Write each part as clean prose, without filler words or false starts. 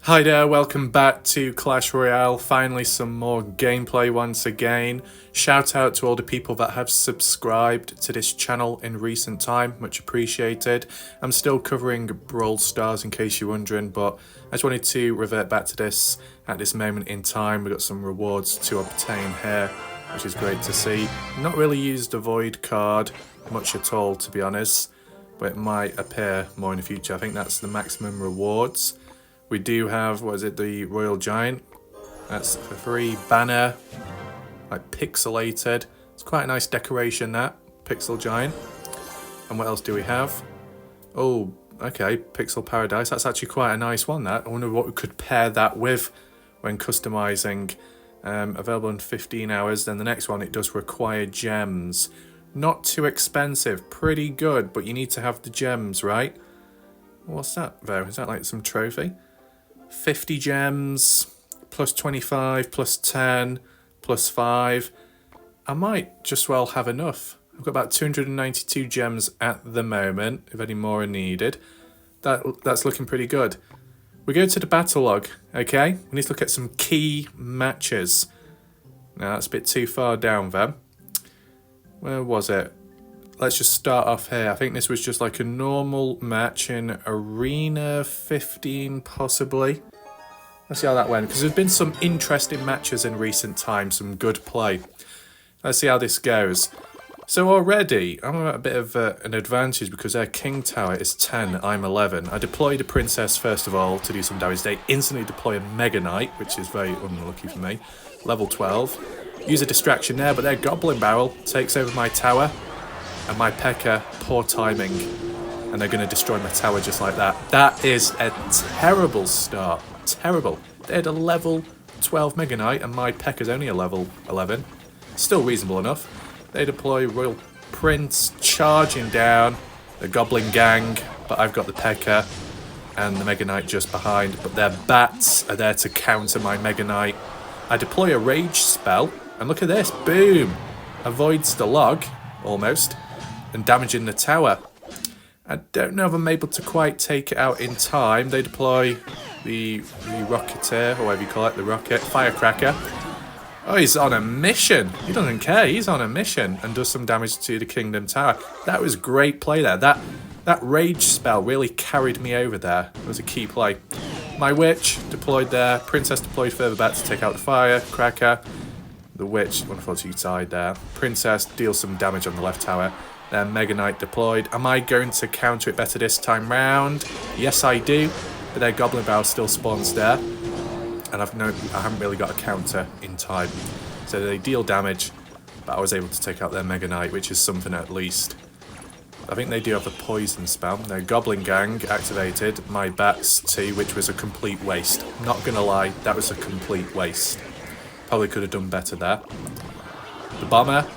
Hi there, welcome back to Clash Royale. Finally some more gameplay once again. Shout out to all the people that have subscribed to this channel in recent time, much appreciated. I'm still covering Brawl Stars in case you're wondering, but I just wanted to revert back to this at this moment in time. We've got some rewards to obtain here, which is great to see. Not really used the Void card much at all, to be honest, but it might appear more in the future. I think that's the maximum rewards. We do have, what is it, the Royal Giant. That's for free. Banner, like pixelated. It's quite a nice decoration, that Pixel Giant. And what else do we have? Oh, okay, Pixel Paradise. That's actually quite a nice one, that. I wonder what we could pair that with when customizing. Available in 15 hours. Then the next one, it does require gems. Not too expensive, pretty good, but you need to have the gems, right? What's that, though? Is that like some trophy? 50 gems, plus 25, plus 10, plus 5. I might just well have enough. I've got about 292 gems at the moment, if any more are needed. That's looking pretty good. We go to the battle log, okay? We need to look at some key matches. Now, that's a bit too far down there. Where was it? Let's just start off here. I think this was just like a normal match in Arena 15, possibly. Let's see how that went, because there's been some interesting matches in recent times, some good play. Let's see how this goes. So already, I'm at a bit of an advantage because their King Tower is 10, I'm 11. I deployed a Princess first of all to do some damage. They instantly deploy a Mega Knight, which is very unlucky for me. Level 12. Use a distraction there, but their Goblin Barrel takes over my tower. And my P.E.K.K.A, poor timing, and they're going to destroy my tower just like that. That is a terrible start. Terrible. They had a level 12 Mega Knight, and my P.E.K.K.A's only a level 11. Still reasonable enough. They deploy Royal Prince, charging down the Goblin Gang, but I've got the P.E.K.K.A and the Mega Knight just behind, but their bats are there to counter my Mega Knight. I deploy a Rage spell, and look at this. Boom! Avoids the log, almost. And damaging the tower. I don't know if I'm able to quite take it out in time. They deploy the Rocketeer, or whatever you call it, the rocket, Firecracker. Oh, he's on a mission. He doesn't care. He's on a mission and does some damage to the Kingdom Tower. That was great play there. That Rage spell really carried me over there. It was a key play. My Witch deployed there. Princess deployed further back to take out the Firecracker. The Witch, unfortunately, died there. Princess deals some damage on the left tower. Then Mega Knight deployed. Am I going to counter it better this time round? Yes, I do. But their Goblin Barrel still spawns there. And I haven't really got a counter in time. So they deal damage, but I was able to take out their Mega Knight, which is something at least. I think they do have a poison spell. Their Goblin Gang activated. My bats too, which was a complete waste. Not gonna lie, that was a complete waste. Probably could have done better there. The Bomber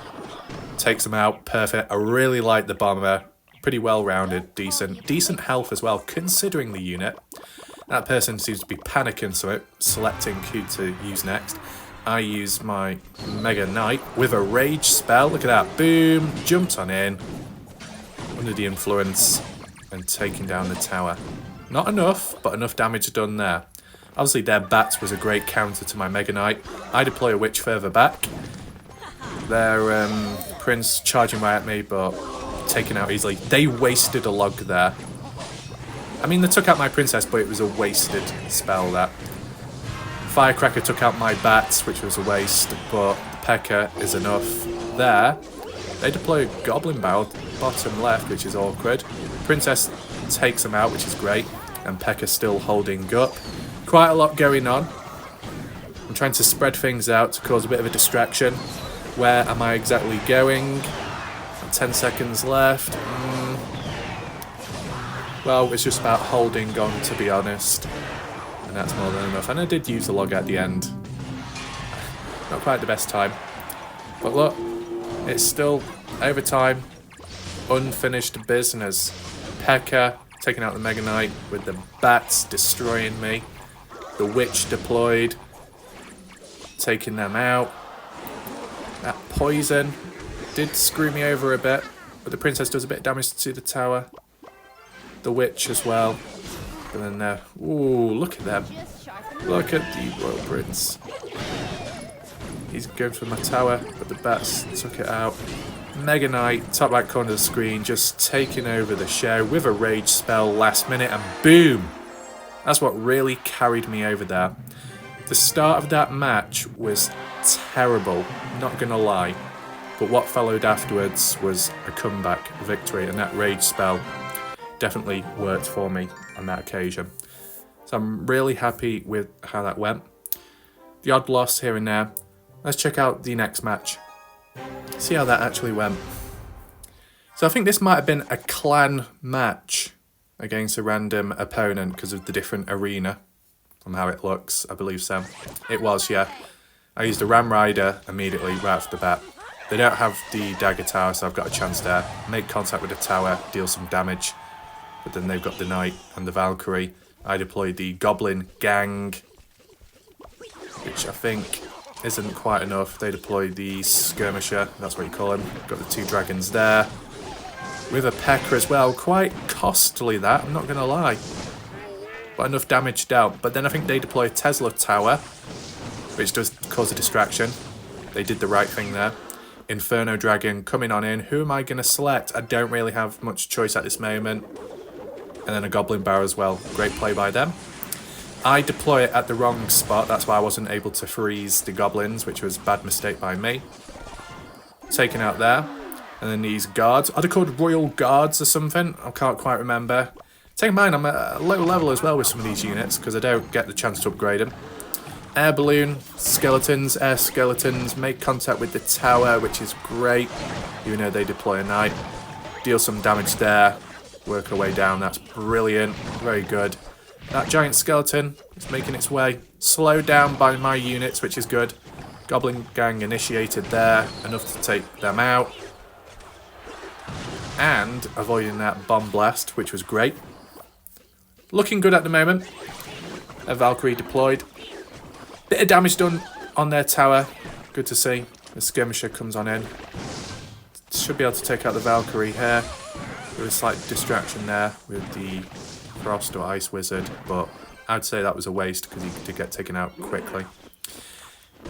takes them out. Perfect. I really like the Bomber. Pretty well rounded. Decent health as well, considering the unit. That person seems to be panicking, so selecting who to use next. I use my Mega Knight with a Rage spell. Look at that. Boom. Jumped on in. Under the influence. And taking down the tower. Not enough, but enough damage done there. Obviously, their bats was a great counter to my Mega Knight. I deploy a Witch further back. Their Prince charging right at me, but taken out easily. They wasted a log there. I mean, they took out my Princess, but it was a wasted spell, that. Firecracker took out my bats, which was a waste, but P.E.K.K.A is enough there. They deploy a Goblin Barrel, bottom left, which is awkward. Princess takes them out, which is great, and P.E.K.K.A still holding up. Quite a lot going on. I'm trying to spread things out to cause a bit of a distraction. Where am I exactly going? 10 seconds left. Well, it's just about holding on, to be honest. And that's more than enough. And I did use the log at the end. Not quite the best time. But look, it's still overtime. Unfinished business. P.E.K.K.A taking out the Mega Knight with the bats destroying me. The Witch deployed. Taking them out. That poison did screw me over a bit, but the Princess does a bit of damage to the tower. The Witch as well. But then there, ooh, look at them. Look at the Royal Prince. He's going for my tower, but the bats took it out. Mega Knight, top right corner of the screen, just taking over the show with a rage spell last minute, and boom! That's what really carried me over there. The start of that match was terrible, not gonna lie. But what followed afterwards was a comeback victory, and that rage spell definitely worked for me on that occasion. So I'm really happy with how that went. The odd loss here and there. Let's check out the next match. See how that actually went. So I think this might have been a clan match against a random opponent because of the different arena from how it looks. I believe so. It was, yeah. I used a Ram Rider immediately right off the bat. They don't have the dagger tower, so I've got a chance there. Make contact with the tower, deal some damage. But then they've got the Knight and the Valkyrie. I deployed the Goblin Gang, which I think isn't quite enough. They deployed the Skirmisher, that's what you call him. Got the 2 dragons there. With a P.E.K.K.A. as well. Quite costly that, I'm not going to lie. But enough damage dealt. But then I think they deploy a Tesla Tower, which does cause a distraction. They did the right thing there. Inferno Dragon coming on in. Who am I going to select? I don't really have much choice at this moment. And then a Goblin Barrow as well. Great play by them. I deploy it at the wrong spot. That's why I wasn't able to freeze the goblins, which was a bad mistake by me. Taken out there. And then these guards. Are they called Royal Guards or something? I can't quite remember. Take in mind, I'm at a low level as well with some of these units because I don't get the chance to upgrade them. Air balloon, skeletons, air skeletons. Make contact with the tower, which is great. Even though they deploy a knight. Deal some damage there. Work our way down. That's brilliant. Very good. That giant skeleton is making its way. Slowed down by my units, which is good. Goblin Gang initiated there. Enough to take them out. And avoiding that bomb blast, which was great. Looking good at the moment. A Valkyrie deployed. Bit of damage done on their tower. Good to see. The Skirmisher comes on in. Should be able to take out the Valkyrie here. There was a slight distraction there with the Frost or Ice Wizard, but I'd say that was a waste because he did get taken out quickly.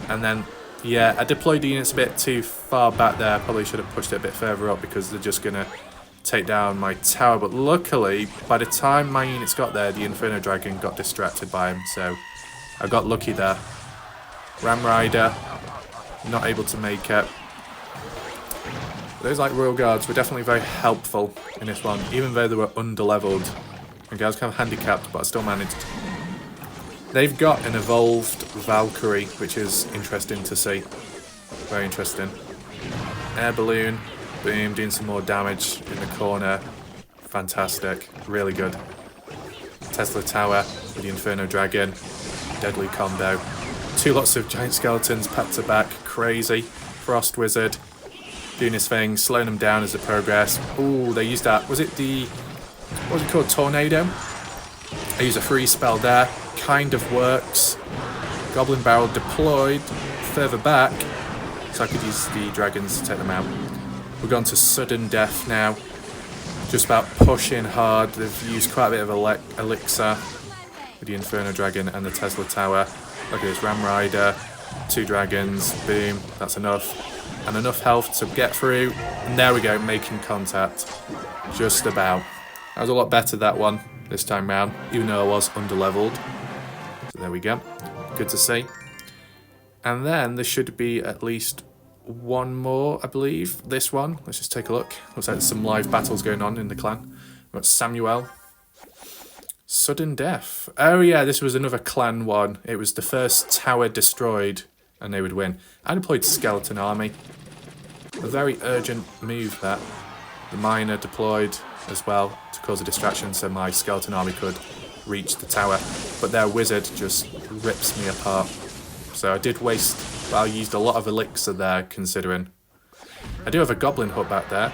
And then, yeah, I deployed the units a bit too far back there. Probably should have pushed it a bit further up because they're just going to take down my tower. But luckily, by the time my units got there, the Inferno Dragon got distracted by him. So I got lucky there. Ram Rider, not able to make it. Those like Royal Guards were definitely very helpful in this one, even though they were under-leveled. Okay, I was kind of handicapped, but I still managed. They've got an evolved Valkyrie, which is interesting to see. Very interesting. Air balloon, boom, doing some more damage in the corner. Fantastic, really good. Tesla Tower with the Inferno Dragon. Deadly combo. 2 lots of giant skeletons, packed to back, crazy. Frost Wizard. Doing his thing, slowing them down as they progress. Ooh, they used that. Was it the... what was it called? Tornado? I use a free spell there. Kind of works. Goblin Barrel deployed further back. So I could use the dragons to take them out. We're going to sudden death now. Just about pushing hard. They've used quite a bit of elixir with the Inferno Dragon and the Tesla Tower. Look at this, Ram Rider. 2 dragons. Boom. That's enough. And enough health to get through. And there we go, making contact. Just about. That was a lot better, that one, this time round, even though I was under-leveled. So there we go. Good to see. And then there should be at least one more, I believe. This one. Let's just take a look. Looks like there's some live battles going on in the clan. We've got Samuel. Sudden death. Oh yeah, this was another clan one. It was the first tower destroyed. And they would win. I deployed Skeleton Army. A very urgent move that. The Miner deployed as well to cause a distraction so my Skeleton Army could reach the tower. But their Wizard just rips me apart. So I did waste... well, I used a lot of elixir there considering. I do have a Goblin Hut back there.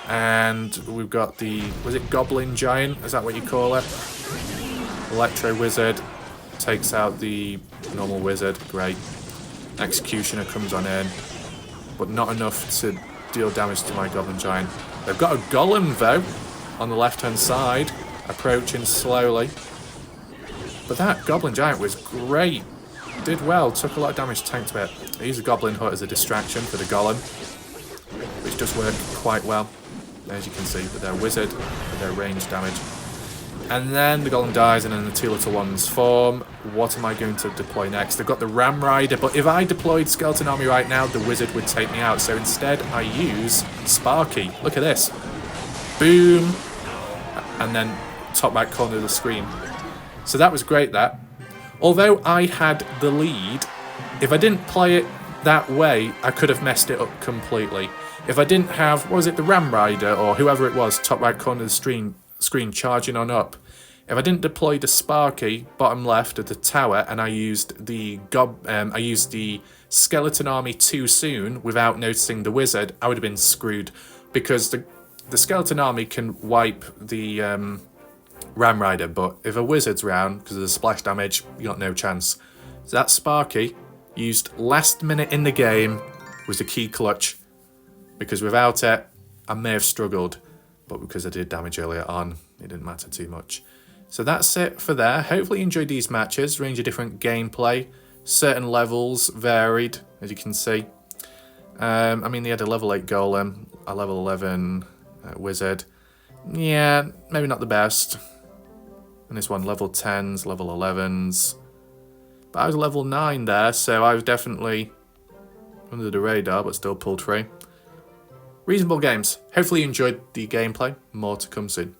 And we've got the... was it Goblin Giant? Is that what you call it? Electro Wizard takes out the normal Wizard. Great. Executioner comes on in, but not enough to deal damage to my Goblin Giant. They've got a Golem, though, on the left-hand side, approaching slowly. But that Goblin Giant was great. Did well, took a lot of damage, tanked a bit. I used the Goblin Hut as a distraction for the Golem, which does work quite well, as you can see, with their Wizard, with their range damage. And then the Golem dies, and then the two little ones form. What am I going to deploy next? I've got the Ram Rider, but if I deployed Skeleton Army right now, the Wizard would take me out. So instead, I use Sparky. Look at this. Boom. And then top right corner of the screen. So that was great, that. Although I had the lead, if I didn't play it that way, I could have messed it up completely. If I didn't have, what was it, the Ram Rider, or whoever it was, top right corner of the screen charging on up. If I didn't deploy the Sparky, bottom left of the tower, and I used the Skeleton Army too soon without noticing the Wizard, I would have been screwed. Because the Skeleton Army can wipe the Ram Rider, but if a Wizard's round, because of the splash damage, you got no chance. So that Sparky, used last minute in the game, was the key clutch. Because without it, I may have struggled. But because I did damage earlier on, it didn't matter too much. So that's it for there. Hopefully you enjoyed these matches. Range of different gameplay. Certain levels varied, as you can see. I mean, they had a level 8 Golem, a level 11 Wizard. Yeah, maybe not the best. And this one, level 10s, level 11s. But I was level 9 there, so I was definitely under the radar, but still pulled through. Reasonable games. Hopefully you enjoyed the gameplay. More to come soon.